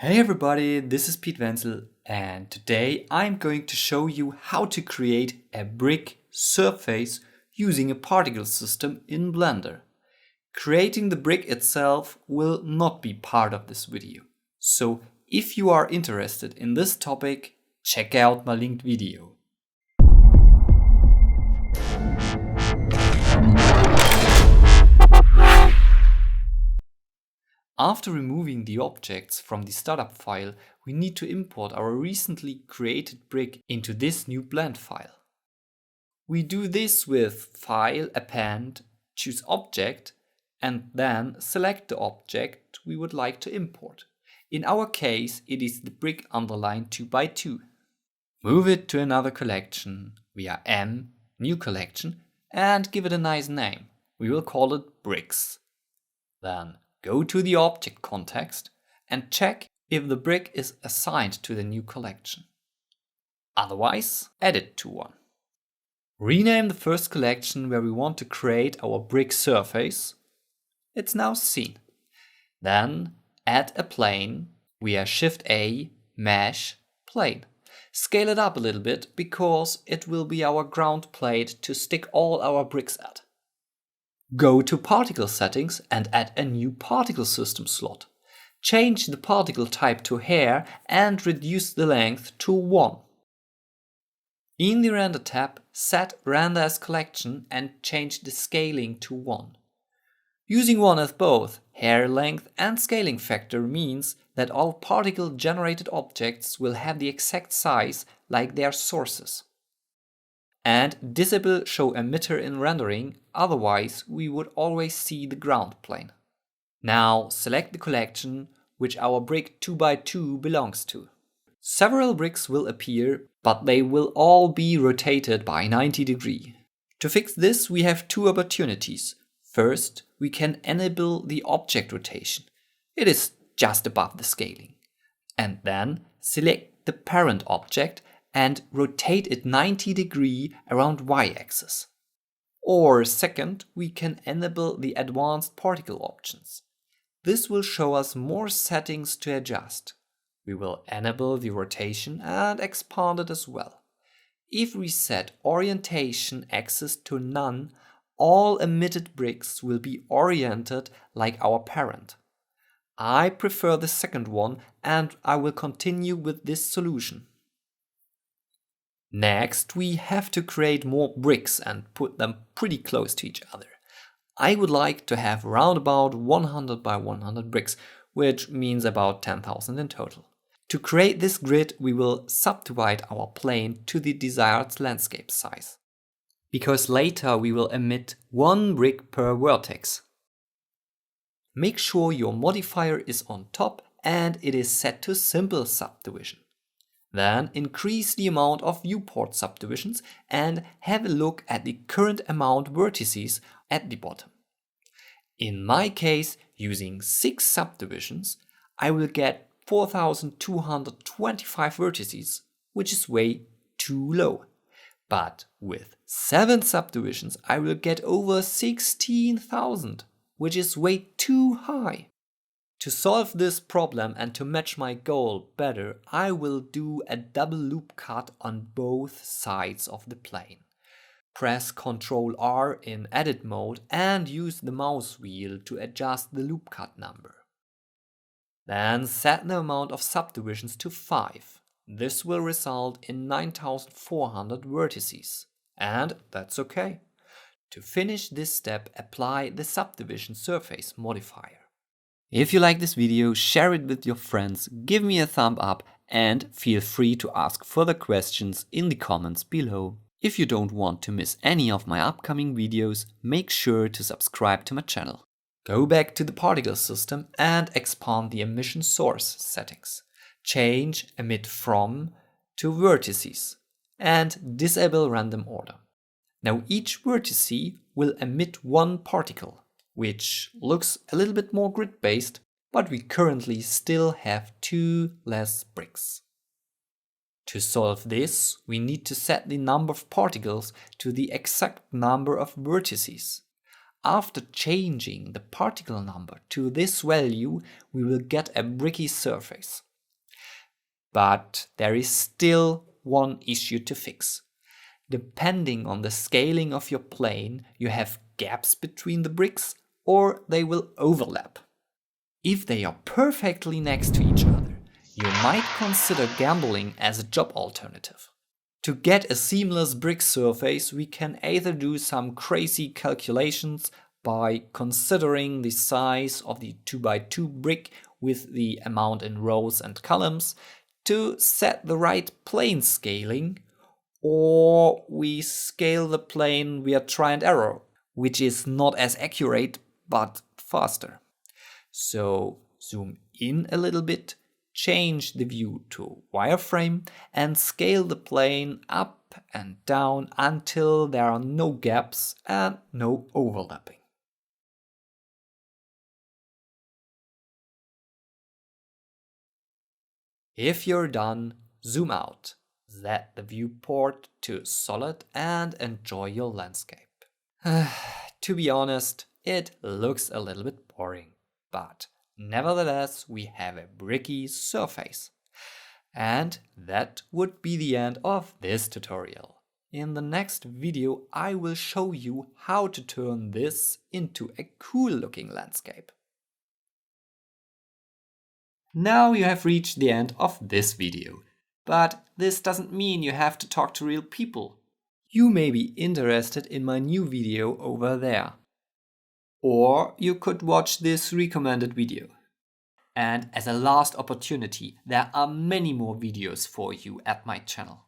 Hey everybody, this is Pete Wenzel and today I'm going to show you how to create a brick surface using a particle system in Blender. Creating the brick itself will not be part of this video. So if you are interested in this topic, check out my linked video. After removing the objects from the startup file, we need to import our recently created brick into this new blend file. We do this with File, Append, choose Object, and then select the object we would like to import. In our case, it is the brick underline 2x2. Move it to another collection via M, New Collection, and give it a nice name. We will call it Bricks. Then go to the object context and check if the brick is assigned to the new collection. Otherwise, add it to one. Rename the first collection where we want to create our brick surface. It's now seen. Then add a plane via Shift-A, Mesh, Plane. Scale it up a little bit because it will be our ground plate to stick all our bricks at. Go to Particle Settings and add a new Particle System slot. Change the particle type to hair and reduce the length to 1. In the Render tab, set Render as Collection and change the scaling to 1. Using 1 as both hair length and scaling factor means that all particle-generated objects will have the exact size like their sources. And disable Show Emitter in rendering, otherwise we would always see the ground plane. Now select the collection which our brick 2x2 belongs to. Several bricks will appear, but they will all be rotated by 90 degrees. To fix this we have two opportunities. First, we can enable the object rotation. It is just above the scaling. And then select the parent object and rotate it 90 degrees around y-axis. Or second, we can enable the advanced particle options. This will show us more settings to adjust. We will enable the rotation and expand it as well. If we set orientation axis to none, all emitted bricks will be oriented like our parent. I prefer the second one and I will continue with this solution. Next, we have to create more bricks and put them pretty close to each other. I would like to have around about 100 by 100 bricks, which means about 10,000 in total. To create this grid, we will subdivide our plane to the desired landscape size, because later we will emit one brick per vertex. Make sure your modifier is on top and it is set to simple subdivision. Then increase the amount of viewport subdivisions and have a look at the current amount vertices at the bottom. In my case, using 6 subdivisions, I will get 4,225 vertices, which is way too low. But with 7 subdivisions, I will get over 16,000, which is way too high. To solve this problem and to match my goal better, I will do a double loop cut on both sides of the plane. Press Ctrl R in edit mode and use the mouse wheel to adjust the loop cut number. Then set the amount of subdivisions to 5. This will result in 9,400 vertices. And that's okay. To finish this step, apply the subdivision surface modifier. If you like this video, share it with your friends, give me a thumb up and feel free to ask further questions in the comments below. If you don't want to miss any of my upcoming videos, make sure to subscribe to my channel. Go back to the particle system and expand the emission source settings. Change Emit From to Vertices and disable Random Order. Now each vertice will emit one particle, which looks a little bit more grid-based, but we currently still have 2 less bricks. To solve this, we need to set the number of particles to the exact number of vertices. After changing the particle number to this value, we will get a bricky surface. But there is still one issue to fix. Depending on the scaling of your plane, you have gaps between the bricks or they will overlap. If they are perfectly next to each other, you might consider gambling as a job alternative. To get a seamless brick surface, we can either do some crazy calculations by considering the size of the 2x2 brick with the amount in rows and columns to set the right plane scaling, or we scale the plane via try and error, which is not as accurate but faster. So zoom in a little bit, change the view to wireframe and scale the plane up and down until there are no gaps and no overlapping. If you're done, zoom out, set the viewport to solid and enjoy your landscape. To be honest, it looks a little bit boring, but nevertheless we have a bricky surface. And that would be the end of this tutorial. In the next video I will show you how to turn this into a cool looking landscape. Now you have reached the end of this video, but this doesn't mean you have to talk to real people. You may be interested in my new video over there. Or you could watch this recommended video. And as a last opportunity, there are many more videos for you at my channel.